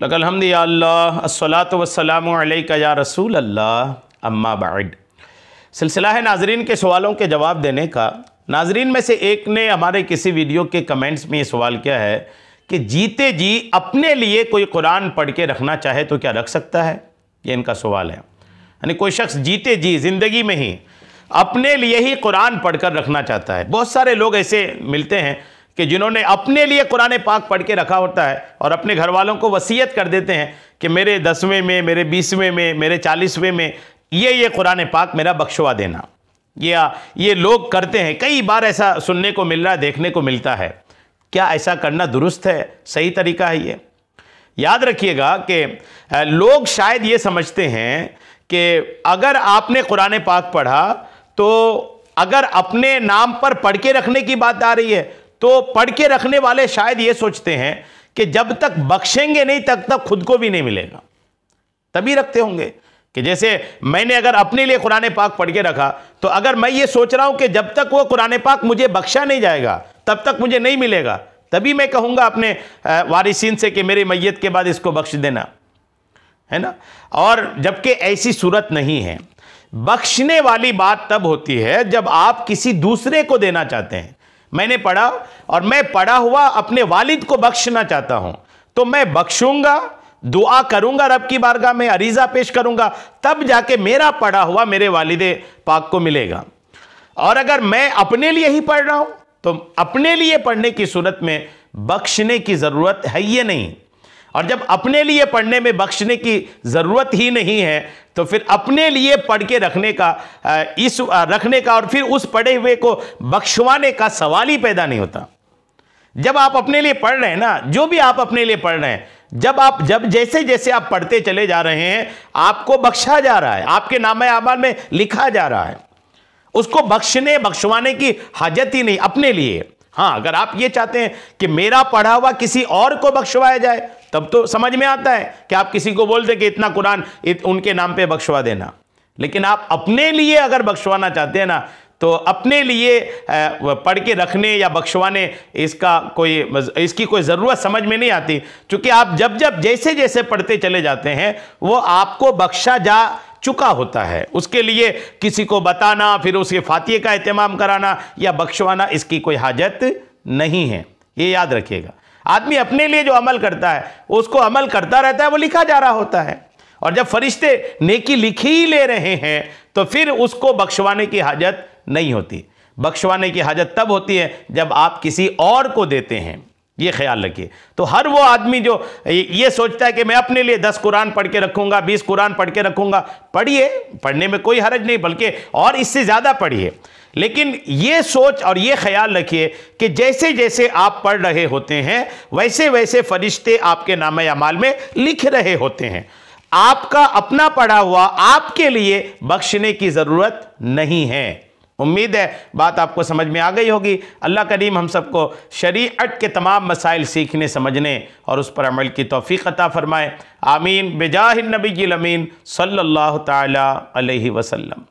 लकल हम्द या अल्लाह अस्सलातु वस्सलामु अलैका या रसूल अल्लाह अम्मा बाद। सिलसिला है नाजरीन के सवालों के जवाब देने का। नाजरीन में से एक ने हमारे किसी वीडियो के कमेंट्स में ये सवाल किया है कि जीते जी अपने लिए कोई कुरान पढ़ के रखना चाहे तो क्या रख सकता है। ये इनका सवाल है। यानी कोई शख्स जीते जी ज़िंदगी में ही अपने लिए ही कुरान पढ़कर रखना चाहता है। बहुत सारे लोग ऐसे मिलते हैं कि जिन्होंने अपने लिए कुरान पाक पढ़ के रखा होता है और अपने घर वालों को वसीयत कर देते हैं कि मेरे 10वें में, मेरे 20वें में, मेरे 40वें में ये कुरान पाक मेरा बख्शवा देना। ये लोग करते हैं। कई बार ऐसा सुनने को मिल रहा है, देखने को मिलता है। क्या ऐसा करना दुरुस्त है, सही तरीका है ये? याद रखिएगा कि लोग शायद ये समझते हैं कि अगर आपने कुरान पाक पढ़ा तो अगर अपने नाम पर पढ़ के रखने की बात आ रही है तो पढ़ के रखने वाले शायद ये सोचते हैं कि जब तक बख्शेंगे नहीं तब तक खुद को भी नहीं मिलेगा, तभी रखते होंगे। कि जैसे मैंने अगर अपने लिए कुरान पाक पढ़ के रखा तो अगर मैं ये सोच रहा हूं कि जब तक वो कुरान पाक मुझे बख्शा नहीं जाएगा तब तक मुझे नहीं मिलेगा, तभी मैं कहूँगा अपने वारिसीन से कि मेरी मैयत के बाद इसको बख्श देना, है ना। और जबकि ऐसी सूरत नहीं है। बख्शने वाली बात तब होती है जब आप किसी दूसरे को देना चाहते हैं। मैंने पढ़ा और मैं पढ़ा हुआ अपने वालिद को बख्शना चाहता हूं तो मैं बख्शूंगा, दुआ करूंगा, रब की बारगाह में अरीज़ा पेश करूंगा, तब जाके मेरा पढ़ा हुआ मेरे वालिदे पाक को मिलेगा। और अगर मैं अपने लिए ही पढ़ रहा हूं तो अपने लिए पढ़ने की सूरत में बख्शने की ज़रूरत है ये नहीं। और जब अपने लिए पढ़ने में बख्शने की ज़रूरत ही नहीं है तो फिर अपने लिए पढ़ के रखने का और फिर उस पढ़े हुए को बख्शवाने का सवाल ही पैदा नहीं होता। जब आप अपने लिए पढ़ रहे हैं ना, जो भी आप अपने लिए पढ़ रहे हैं, जब जैसे जैसे आप पढ़ते चले जा रहे हैं आपको बख्शा जा रहा है, आपके नामे आमाल में लिखा जा रहा है। उसको बख्शवाने की हाजत ही नहीं अपने लिए। हाँ, अगर आप ये चाहते हैं कि मेरा पढ़ा हुआ किसी और को बख्शवाया जाए तब तो समझ में आता है कि आप किसी को बोल दें कि इतना कुरान उनके नाम पे बख्शवा देना। लेकिन आप अपने लिए अगर बख्शवाना चाहते हैं ना तो अपने लिए पढ़ के रखने या बख्शवाने इसकी कोई ज़रूरत समझ में नहीं आती। क्योंकि आप जब जैसे जैसे पढ़ते चले जाते हैं वो आपको बख्शा जा चुका होता है। उसके लिए किसी को बताना, फिर उसके फातिहे का एहतमाम कराना या बख्शवाना, इसकी कोई हाजत नहीं है। ये याद रखिएगा। आदमी अपने लिए जो अमल करता है उसको अमल करता रहता है, वो लिखा जा रहा होता है। और जब फरिश्ते नेकी लिख ही ले रहे हैं तो फिर उसको बख्शवाने की हाजत नहीं होती। बख्शवाने की हाजत तब होती है जब आप किसी और को देते हैं। ये ख्याल रखिए। तो हर वो आदमी जो ये सोचता है कि मैं अपने लिए 10 कुरान पढ़ के रखूंगा, 20 कुरान पढ़ के रखूंगा, पढ़िए, पढ़ने में कोई हरज नहीं, बल्कि और इससे ज़्यादा पढ़िए। लेकिन ये सोच और ये ख्याल रखिए कि जैसे जैसे आप पढ़ रहे होते हैं वैसे वैसे फरिश्ते आपके नामे अमाल में लिख रहे होते हैं। आपका अपना पढ़ा हुआ आपके लिए बख्शने की ज़रूरत नहीं है। उम्मीद है बात आपको समझ में आ गई होगी। अल्लाह करीम हम सबको शरीअत के तमाम मसाइल सीखने, समझने और उस पर अमल की तौफीक अता फरमाए। आमीन। बिजाहिन नबील अमीन सल्लल्लाहु ताला अलैहि वसल्लम।